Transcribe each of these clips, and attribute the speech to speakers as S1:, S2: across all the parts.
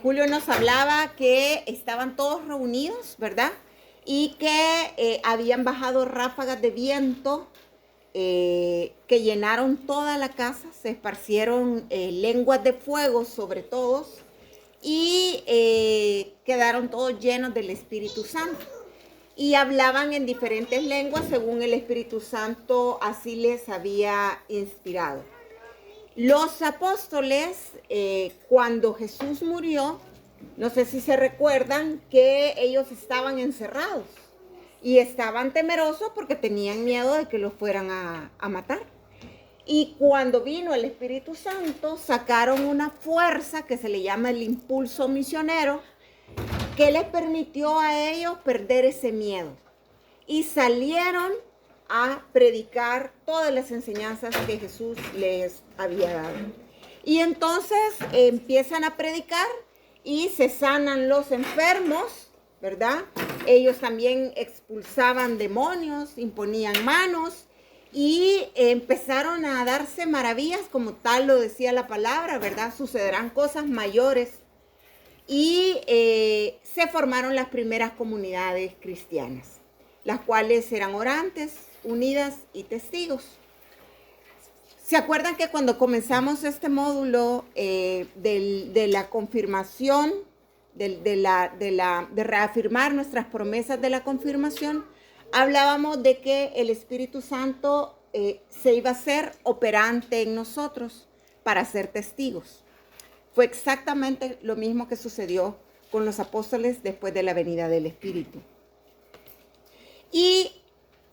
S1: Julio nos hablaba que estaban todos reunidos, ¿verdad? Y que habían bajado ráfagas de viento que llenaron toda la casa, se esparcieron lenguas de fuego sobre todos y quedaron todos llenos del Espíritu Santo. Y hablaban en diferentes lenguas según el Espíritu Santo así les había inspirado. Los apóstoles, cuando Jesús murió, no sé si se recuerdan que ellos estaban encerrados y estaban temerosos porque tenían miedo de que los fueran a matar. Y cuando vino el Espíritu Santo, sacaron una fuerza que se le llama el impulso misionero, que les permitió a ellos perder ese miedo. Y salieron a predicar todas las enseñanzas que Jesús les había dado. Y entonces empiezan a predicar y se sanan los enfermos, ¿verdad? Ellos también expulsaban demonios, imponían manos y empezaron a darse maravillas, como tal lo decía la palabra, ¿verdad? Sucederán cosas mayores. Y se formaron las primeras comunidades cristianas, las cuales eran orantes, unidas y testigos. ¿Se acuerdan que cuando comenzamos este módulo de la confirmación, de reafirmar nuestras promesas de la confirmación, hablábamos de que el Espíritu Santo se iba a ser operante en nosotros para ser testigos? Fue exactamente lo mismo que sucedió con los apóstoles después de la venida del Espíritu. Y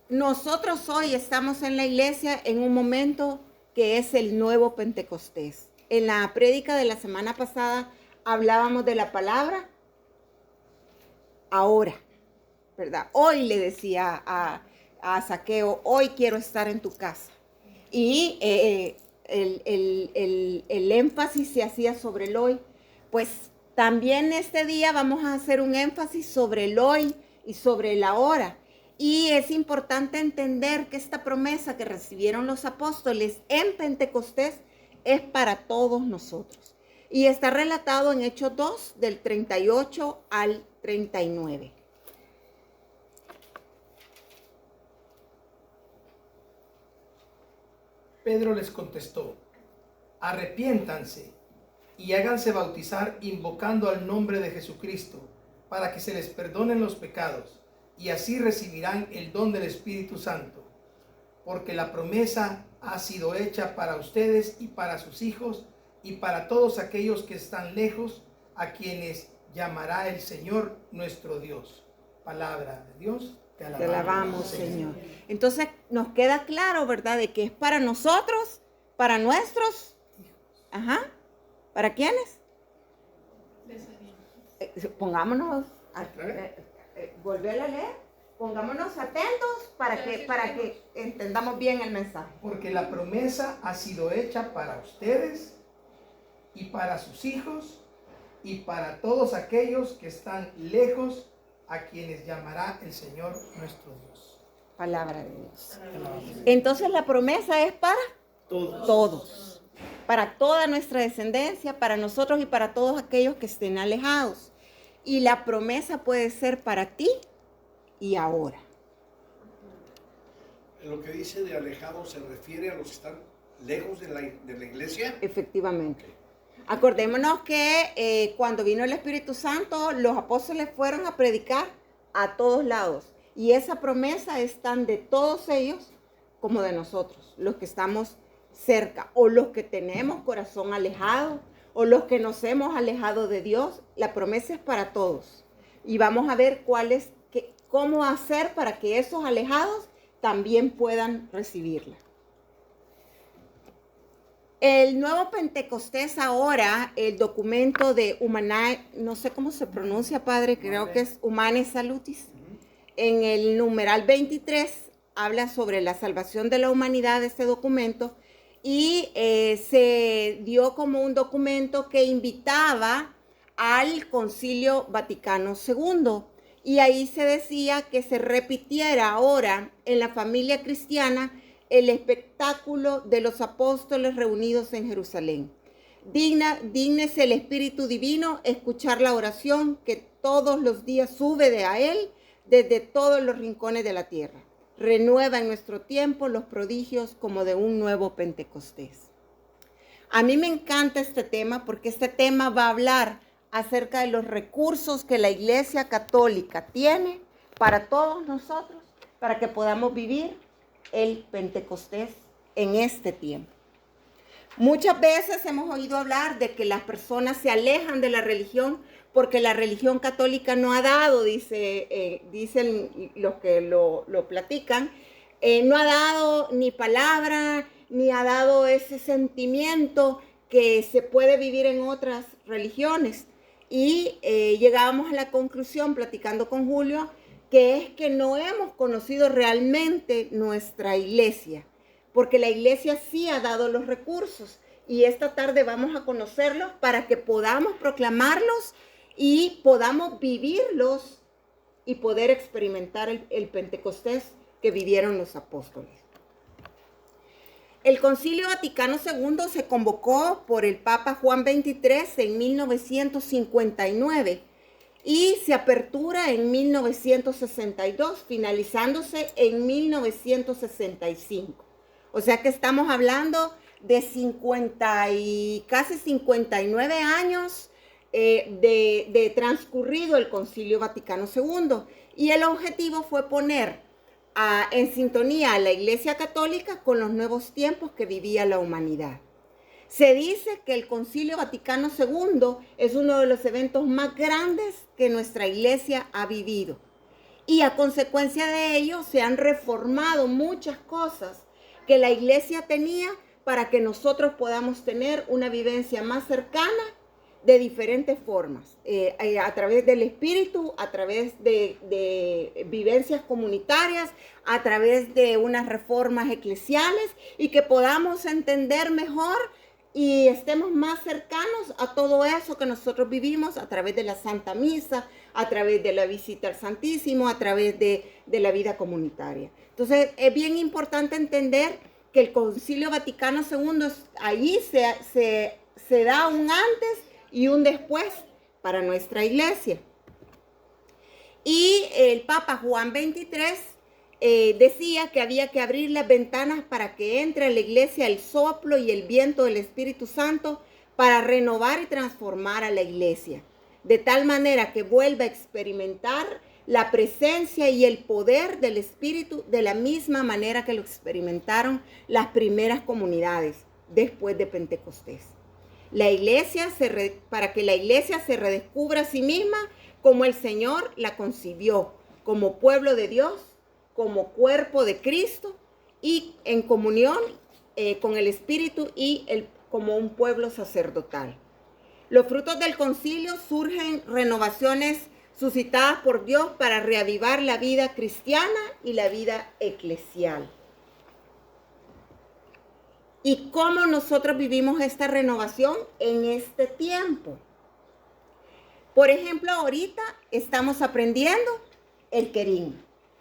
S1: nosotros hoy estamos en la iglesia en un momento que es el nuevo Pentecostés. En la prédica de la semana pasada hablábamos de la palabra ahora, ¿verdad? Hoy le decía a Zaqueo, hoy quiero estar en tu casa. Y el énfasis se hacía sobre el hoy. Pues también este día vamos a hacer un énfasis sobre el hoy y sobre el ahora. Y es importante entender que esta promesa que recibieron los apóstoles en Pentecostés es para todos nosotros. Y está relatado en Hechos 2, del 38 al 39.
S2: Pedro les contestó: arrepiéntanse y háganse bautizar invocando al nombre de Jesucristo, para que se les perdonen los pecados, y así recibirán el don del Espíritu Santo, porque la promesa ha sido hecha para ustedes y para sus hijos y para todos aquellos que están lejos, a quienes llamará el Señor nuestro Dios. Palabra de Dios. Te
S1: alabamos, Señor. Entonces nos queda claro, ¿verdad? De que es para nosotros, para nuestros hijos. Ajá. ¿Para quiénes? Pongámonos, volver a leer, pongámonos atentos para que entendamos bien el mensaje.
S2: Porque la promesa ha sido hecha para ustedes y para sus hijos y para todos aquellos que están lejos, a quienes llamará el Señor nuestro Dios.
S1: Palabra de Dios. Entonces la promesa es para todos. Para toda nuestra descendencia, para nosotros y para todos aquellos que estén alejados. Y la promesa puede ser para ti y ahora.
S3: Lo que dice de alejados se refiere a los que están lejos de la iglesia.
S1: Efectivamente. Acordémonos que cuando vino el Espíritu Santo, los apóstoles fueron a predicar a todos lados. Y esa promesa es tan de todos ellos como de nosotros, los que estamos cerca o los que tenemos corazón alejado o los que nos hemos alejado de Dios. La promesa es para todos. Y vamos a ver cómo hacer para que esos alejados también puedan recibirla. El nuevo Pentecostés ahora, el documento de Humanae, no sé cómo se pronuncia, padre, creo que es Humanae Salutis. En el numeral 23 habla sobre la salvación de la humanidad, este documento, y se dio como un documento que invitaba al Concilio Vaticano II. Y ahí se decía que se repitiera ahora en la familia cristiana el espectáculo de los apóstoles reunidos en Jerusalén. Dígnese el Espíritu Divino escuchar la oración que todos los días sube de a Él desde todos los rincones de la tierra. Renueva en nuestro tiempo los prodigios como de un nuevo Pentecostés. A mí me encanta este tema porque este tema va a hablar acerca de los recursos que la Iglesia Católica tiene para todos nosotros, para que podamos vivir el Pentecostés en este tiempo. Muchas veces hemos oído hablar de que las personas se alejan de la religión porque la religión católica no ha dado, dicen los que lo platican, no ha dado ni palabra, ni ha dado ese sentimiento que se puede vivir en otras religiones. Y llegábamos a la conclusión, platicando con Julio, que es que no hemos conocido realmente nuestra iglesia, porque la iglesia sí ha dado los recursos y esta tarde vamos a conocerlos para que podamos proclamarlos y podamos vivirlos y poder experimentar el Pentecostés que vivieron los apóstoles. El Concilio Vaticano II se convocó por el Papa Juan XXIII en 1959 y se apertura en 1962, finalizándose en 1965. O sea que estamos hablando de casi 59 años de transcurrido el Concilio Vaticano II. Y el objetivo fue poner en sintonía a la Iglesia Católica con los nuevos tiempos que vivía la humanidad. Se dice que el Concilio Vaticano II es uno de los eventos más grandes que nuestra Iglesia ha vivido. Y a consecuencia de ello se han reformado muchas cosas que la Iglesia tenía para que nosotros podamos tener una vivencia más cercana de diferentes formas, a través del Espíritu, a través de vivencias comunitarias, a través de unas reformas eclesiales y que podamos entender mejor y estemos más cercanos a todo eso que nosotros vivimos a través de la Santa Misa, a través de la visita al Santísimo, a través de la vida comunitaria. Entonces, es bien importante entender que el Concilio Vaticano II, ahí se da un antes y un después para nuestra iglesia. Y el Papa Juan XXIII decía que había que abrir las ventanas para que entre a la iglesia el soplo y el viento del Espíritu Santo para renovar y transformar a la iglesia, de tal manera que vuelva a experimentar la presencia y el poder del Espíritu de la misma manera que lo experimentaron las primeras comunidades después de Pentecostés. Para que la iglesia se redescubra a sí misma como el Señor la concibió, como pueblo de Dios, como cuerpo de Cristo y en comunión con el Espíritu y como un pueblo sacerdotal. Los frutos del concilio surgen renovaciones suscitadas por Dios para reavivar la vida cristiana y la vida eclesial. ¿Y cómo nosotros vivimos esta renovación en este tiempo? Por ejemplo, ahorita estamos aprendiendo el querigma.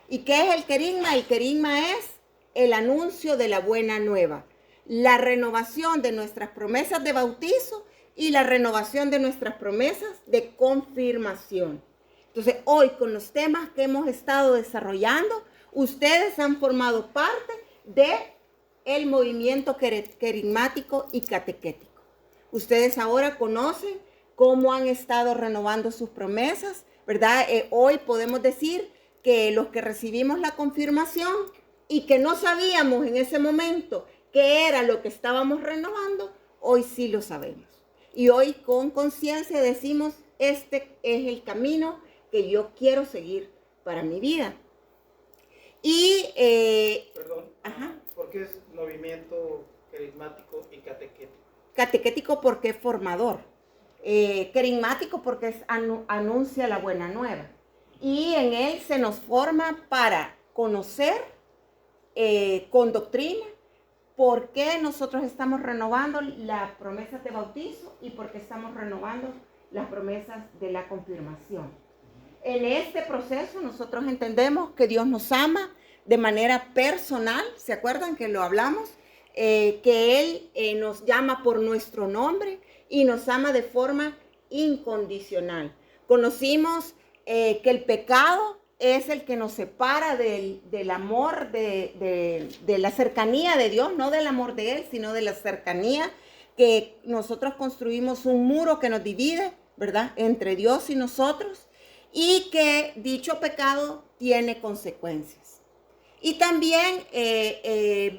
S1: ¿Y qué es el querigma? El querigma es el anuncio de la buena nueva, la renovación de nuestras promesas de bautizo y la renovación de nuestras promesas de confirmación. Entonces, hoy con los temas que hemos estado desarrollando, ustedes han formado parte del movimiento querigmático y catequético. Ustedes ahora conocen cómo han estado renovando sus promesas, ¿verdad? Hoy podemos decir que los que recibimos la confirmación y que no sabíamos en ese momento qué era lo que estábamos renovando, hoy sí lo sabemos. Y hoy con conciencia decimos, este es el camino que yo quiero seguir para mi vida. Y,
S2: Perdón, ¿por qué es movimiento querigmático y catequético?
S1: Catequético porque es formador. Querigmático porque anuncia la buena nueva. Y en él se nos forma para conocer con doctrina por qué nosotros estamos renovando las promesas de bautizo y por qué estamos renovando las promesas de la confirmación. En este proceso nosotros entendemos que Dios nos ama de manera personal, ¿se acuerdan que lo hablamos? Que Él nos llama por nuestro nombre y nos ama de forma incondicional. Conocimos que el pecado es el que nos separa del amor, de la cercanía de Dios, no del amor de Él, sino de la cercanía, que nosotros construimos un muro que nos divide, ¿verdad?, entre Dios y nosotros, y que dicho pecado tiene consecuencias. Y también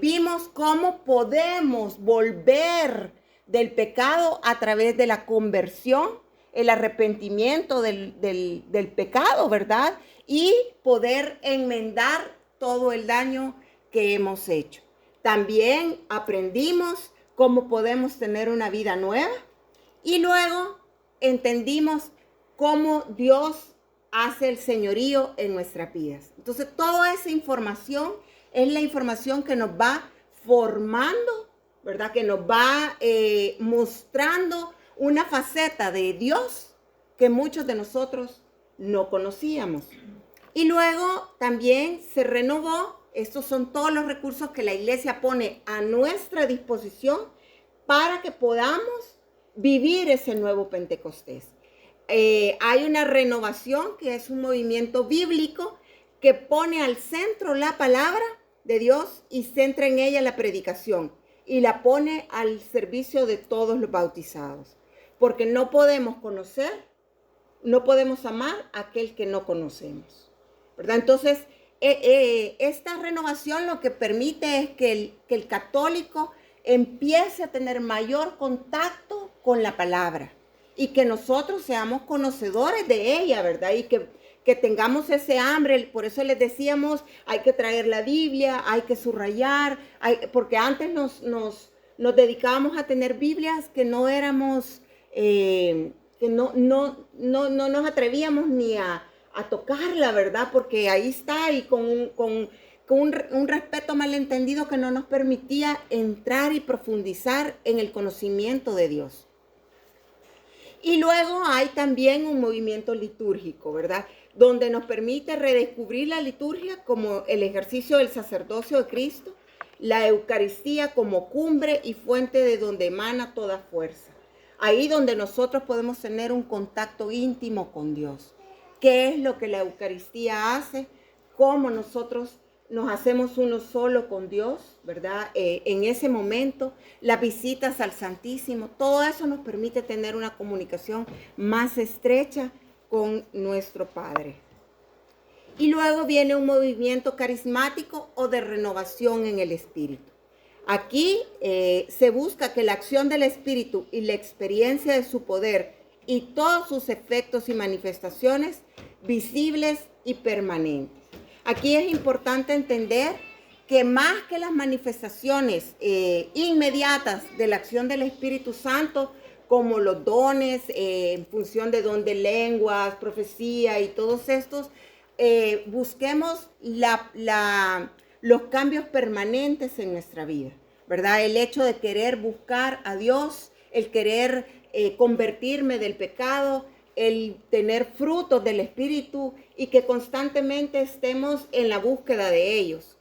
S1: vimos cómo podemos volver del pecado a través de la conversión, el arrepentimiento del pecado, ¿verdad? Y poder enmendar todo el daño que hemos hecho. También aprendimos cómo podemos tener una vida nueva y luego entendimos cómo Dios hace el señorío en nuestras vidas. Entonces, toda esa información es la información que nos va formando, ¿verdad? Que nos va mostrando una faceta de Dios que muchos de nosotros no conocíamos. Y luego también se renovó. Estos son todos los recursos que la iglesia pone a nuestra disposición para que podamos vivir ese nuevo Pentecostés. Hay una renovación que es un movimiento bíblico que pone al centro la palabra de Dios y centra en ella la predicación y la pone al servicio de todos los bautizados. Porque no podemos conocer, no podemos amar a aquel que no conocemos, ¿verdad? Entonces, esta renovación lo que permite es que el católico empiece a tener mayor contacto con la palabra y que nosotros seamos conocedores de ella, ¿verdad? Y que tengamos ese hambre. Por eso les decíamos, hay que traer la Biblia, hay que subrayar, porque antes nos dedicábamos a tener Biblias que no éramos, que no nos atrevíamos ni a tocarla, ¿verdad? Porque ahí está y con un respeto malentendido que no nos permitía entrar y profundizar en el conocimiento de Dios. Y luego hay también un movimiento litúrgico, ¿verdad? Donde nos permite redescubrir la liturgia como el ejercicio del sacerdocio de Cristo, la Eucaristía como cumbre y fuente de donde emana toda fuerza. Ahí donde nosotros podemos tener un contacto íntimo con Dios. ¿Qué es lo que la Eucaristía hace? ¿Cómo nosotros nos hacemos uno solo con Dios, ¿verdad? En ese momento, las visitas al Santísimo, todo eso nos permite tener una comunicación más estrecha con nuestro Padre. Y luego viene un movimiento carismático o de renovación en el Espíritu. Aquí se busca que la acción del Espíritu y la experiencia de su poder y todos sus efectos y manifestaciones visibles y permanentes. Aquí es importante entender que más que las manifestaciones inmediatas de la acción del Espíritu Santo, como los dones en función de don de lenguas, profecía y todos estos, busquemos los cambios permanentes en nuestra vida, ¿verdad? El hecho de querer buscar a Dios, el querer convertirme del pecado, el tener frutos del Espíritu y que constantemente estemos en la búsqueda de ellos.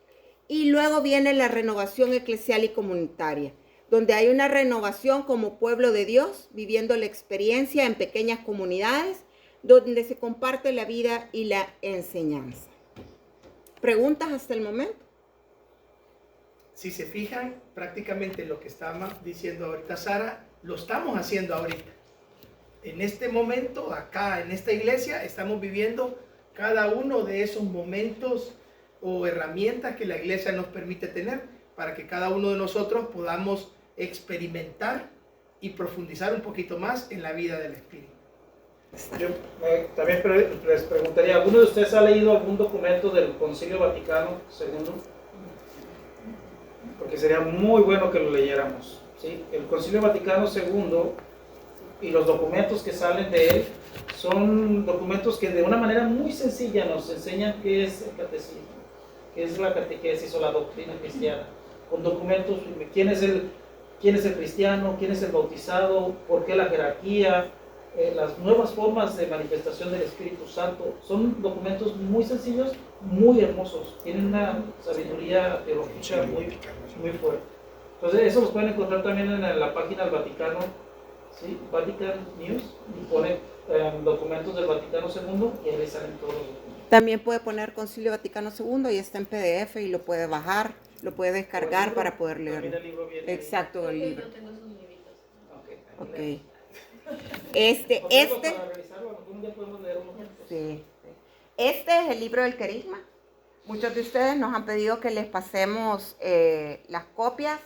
S1: Y luego viene la renovación eclesial y comunitaria, donde hay una renovación como pueblo de Dios, viviendo la experiencia en pequeñas comunidades, donde se comparte la vida y la enseñanza. ¿Preguntas hasta el momento?
S2: Si se fijan, prácticamente lo que estaba diciendo ahorita Sara, lo estamos haciendo ahorita. En este momento, acá en esta iglesia, estamos viviendo cada uno de esos momentos o herramientas que la iglesia nos permite tener para que cada uno de nosotros podamos experimentar y profundizar un poquito más en la vida del Espíritu.
S4: Yo también les preguntaría, ¿alguno de ustedes ha leído algún documento del Concilio Vaticano II? Porque sería muy bueno que lo leyéramos, ¿sí? El Concilio Vaticano II y los documentos que salen de él son documentos que de una manera muy sencilla nos enseñan qué es el catecismo, qué es la catequesis o la doctrina cristiana, con documentos, quién es el cristiano, quién es el bautizado, por qué la jerarquía, las nuevas formas de manifestación del Espíritu Santo. Son documentos muy sencillos, muy hermosos, tienen una sabiduría teológica muy fuerte. Entonces eso los pueden encontrar también en la página del Vaticano. ¿sí? Vatican News, y pone documentos del Vaticano II y ahí le salen todos los documentos.
S1: También puede poner Concilio Vaticano II y está en PDF y lo puede bajar, lo puede descargar para poder leerlo.
S4: También el libro viene.
S1: Exacto, el libro.
S5: Yo tengo sus libritos.
S4: Ok.
S1: Ok.
S4: Para revisarlo, a lo mejor un día podemos leer uno juntos.
S1: Sí. Este es el libro del Querigma. Muchos de ustedes nos han pedido que les pasemos las copias.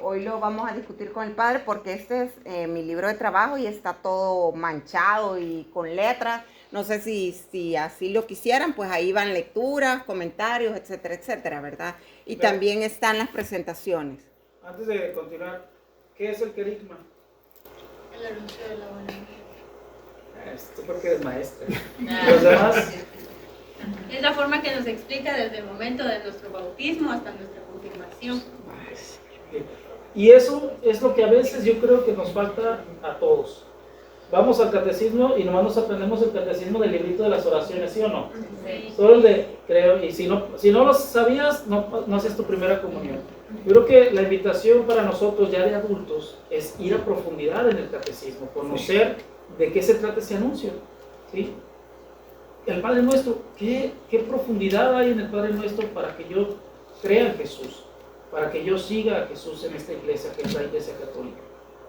S1: Hoy lo vamos a discutir con el padre porque este es mi libro de trabajo y está todo manchado y con letras. No sé si así lo quisieran, pues ahí van lecturas, comentarios, etcétera, etcétera, ¿verdad? Y
S4: Pero,
S1: también están las presentaciones.
S4: Antes de continuar, ¿qué es el querigma?
S5: El anuncio de la buena nueva.
S4: Esto porque eres maestra. Los demás,
S5: Es la forma que nos explica desde el momento de nuestro bautismo hasta nuestra confirmación.
S4: y eso es lo que a veces yo creo que nos falta a todos. Vamos al catecismo y nomás nos aprendemos el catecismo del librito de las oraciones, ¿sí o no?
S5: Sí.
S4: Solo el de creo, y si no lo sabías, no haces tu primera comunión. Yo creo que la invitación para nosotros ya de adultos es ir a profundidad en el catecismo, conocer de qué se trata ese anuncio, ¿sí? El Padre Nuestro, ¿qué profundidad hay en el Padre Nuestro para que yo crea en Jesús? Para que yo siga a Jesús en esta iglesia, que es la Iglesia Católica.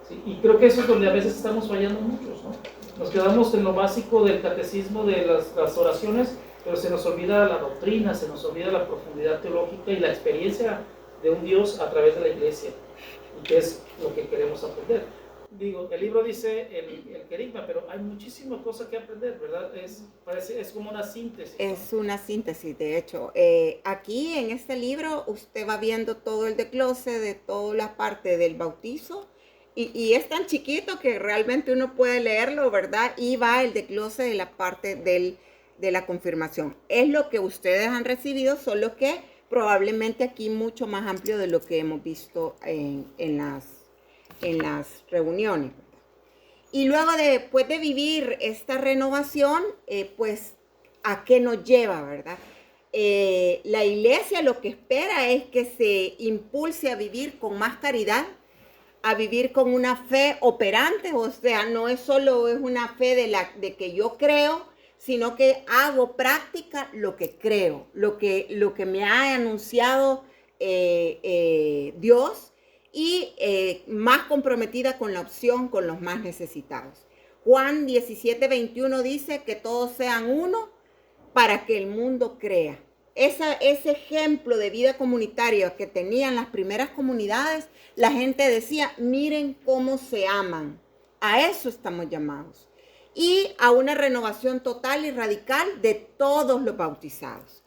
S4: ¿Sí? Y creo que eso es donde a veces estamos fallando muchos, ¿no? Nos quedamos en lo básico del catecismo de las oraciones, pero se nos olvida la doctrina, se nos olvida la profundidad teológica y la experiencia de un Dios a través de la iglesia, y que es lo que queremos aprender. Digo, el libro dice el querigma, pero hay muchísimas cosas que aprender, ¿verdad? Es como una síntesis, ¿no?
S1: Es una síntesis, de hecho. Aquí en este libro usted va viendo todo el desglose de toda la parte del bautizo y es tan chiquito que realmente uno puede leerlo, ¿verdad? Y va el desglose de la parte de la confirmación. Es lo que ustedes han recibido, solo que probablemente aquí mucho más amplio de lo que hemos visto en las reuniones. Y luego después de vivir esta renovación, pues, ¿a qué nos lleva, verdad? La iglesia lo que espera es que se impulse a vivir con más caridad, a vivir con una fe operante, o sea, no es solo una fe de que yo creo, sino que hago práctica lo que creo, lo que me ha anunciado Dios, y más comprometida con la opción con los más necesitados. Juan 17:21 dice que todos sean uno para que el mundo crea. Ese ejemplo de vida comunitaria que tenían las primeras comunidades, la gente decía, miren cómo se aman. A eso estamos llamados. Y a una renovación total y radical de todos los bautizados,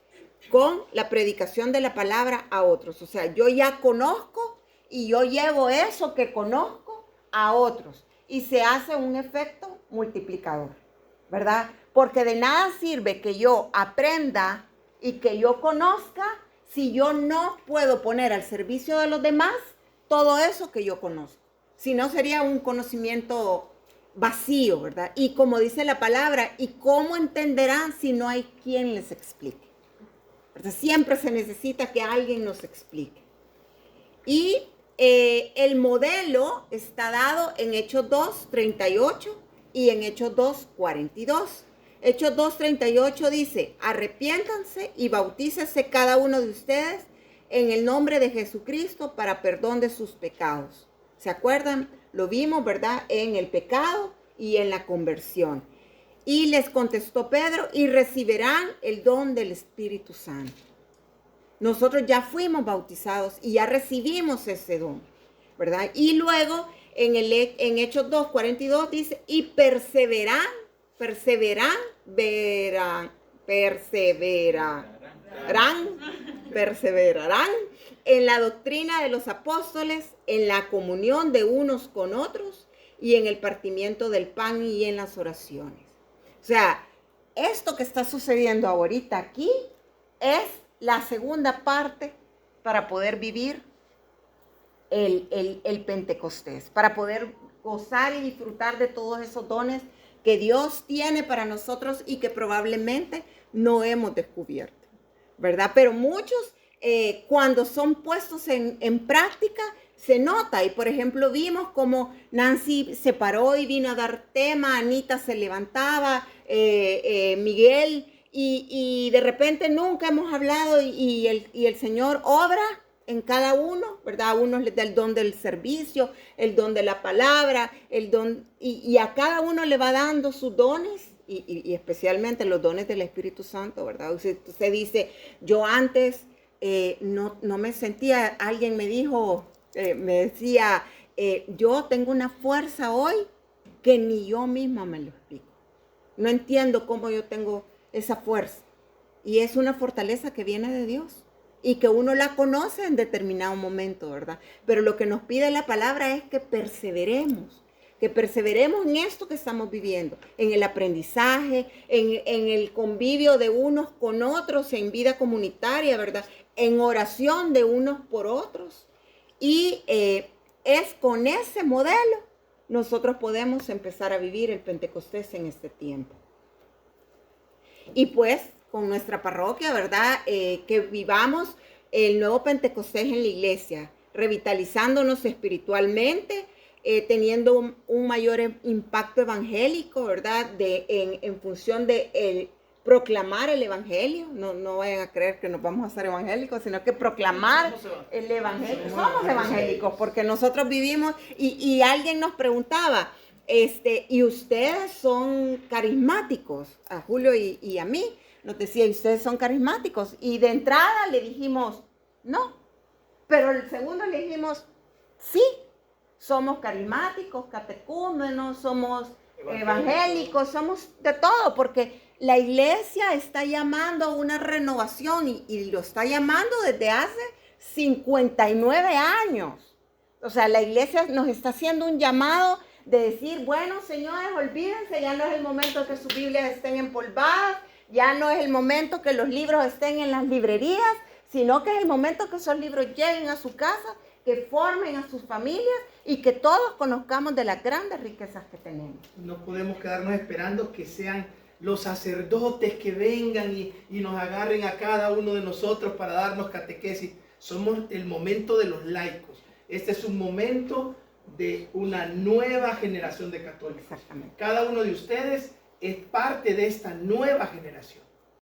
S1: con la predicación de la palabra a otros. O sea, yo ya conozco y yo llevo eso que conozco a otros. Y se hace un efecto multiplicador, ¿verdad? Porque de nada sirve que yo aprenda y que yo conozca si yo no puedo poner al servicio de los demás todo eso que yo conozco. Si no, sería un conocimiento vacío, ¿verdad? Y como dice la palabra, ¿y cómo entenderán si no hay quien les explique? ¿Verdad? Siempre se necesita que alguien nos explique. Y el modelo está dado en Hechos 2:38 y en Hechos 2:42. Hechos 2:38 dice, arrepiéntanse y bautícese cada uno de ustedes en el nombre de Jesucristo para perdón de sus pecados. ¿Se acuerdan? Lo vimos, ¿verdad? En el pecado y en la conversión. Y les contestó Pedro, y recibirán el don del Espíritu Santo. Nosotros ya fuimos bautizados y ya recibimos ese don, ¿verdad? Y luego en Hechos 2:42 dice, y perseverarán en la doctrina de los apóstoles, en la comunión de unos con otros y en el partimiento del pan y en las oraciones. O sea, esto que está sucediendo ahorita aquí es la segunda parte para poder vivir el Pentecostés, para poder gozar y disfrutar de todos esos dones que Dios tiene para nosotros y que probablemente no hemos descubierto, ¿verdad? Pero muchos, cuando son puestos en práctica, se nota. Y por ejemplo vimos como Nancy se paró y vino a dar tema, Anita se levantaba, Miguel, y de repente nunca hemos hablado y el Señor obra en cada uno, ¿verdad? A unos les da el don del servicio, el don de la palabra, el don, y a cada uno le va dando sus dones, y especialmente los dones del Espíritu Santo, ¿verdad? Usted dice, yo antes no me sentía, alguien me dijo, me decía, yo tengo una fuerza hoy que ni yo misma me lo explico. No entiendo cómo yo tengo esa fuerza. Y es una fortaleza que viene de Dios y que uno la conoce en determinado momento, ¿verdad? Pero lo que nos pide la palabra es que perseveremos en esto que estamos viviendo, en el aprendizaje, en el convivio de unos con otros, en vida comunitaria, ¿verdad? En oración de unos por otros. Y es con ese modelo nosotros podemos empezar a vivir el Pentecostés en este tiempo. Y pues con nuestra parroquia, ¿verdad? Que vivamos el nuevo Pentecostés en la iglesia, revitalizándonos espiritualmente, teniendo un mayor impacto evangélico, ¿verdad? En función de proclamar el evangelio. No vayan a creer que nos vamos a hacer evangélicos, sino que proclamar el evangelio. Somos evangélicos porque nosotros vivimos, y alguien nos preguntaba, y ustedes son carismáticos, a Julio y a mí, nos decía, ¿y ustedes son carismáticos? Y de entrada le dijimos, no, pero el segundo le dijimos, sí, somos carismáticos, catecúmenos, somos evangélicos, somos de todo, porque la iglesia está llamando a una renovación y lo está llamando desde hace 59 años. O sea, la iglesia nos está haciendo un llamado de decir, bueno, señores, olvídense, ya no es el momento que sus Biblias estén empolvadas, ya no es el momento que los libros estén en las librerías, sino que es el momento que esos libros lleguen a su casa, que formen a sus familias y que todos conozcamos de las grandes riquezas que tenemos.
S2: No podemos quedarnos esperando que sean los sacerdotes que vengan y nos agarren a cada uno de nosotros para darnos catequesis. Somos el momento de los laicos. Este es un momento de una nueva generación de católicos.
S1: Exactamente.
S2: Cada uno de ustedes es parte de esta nueva generación.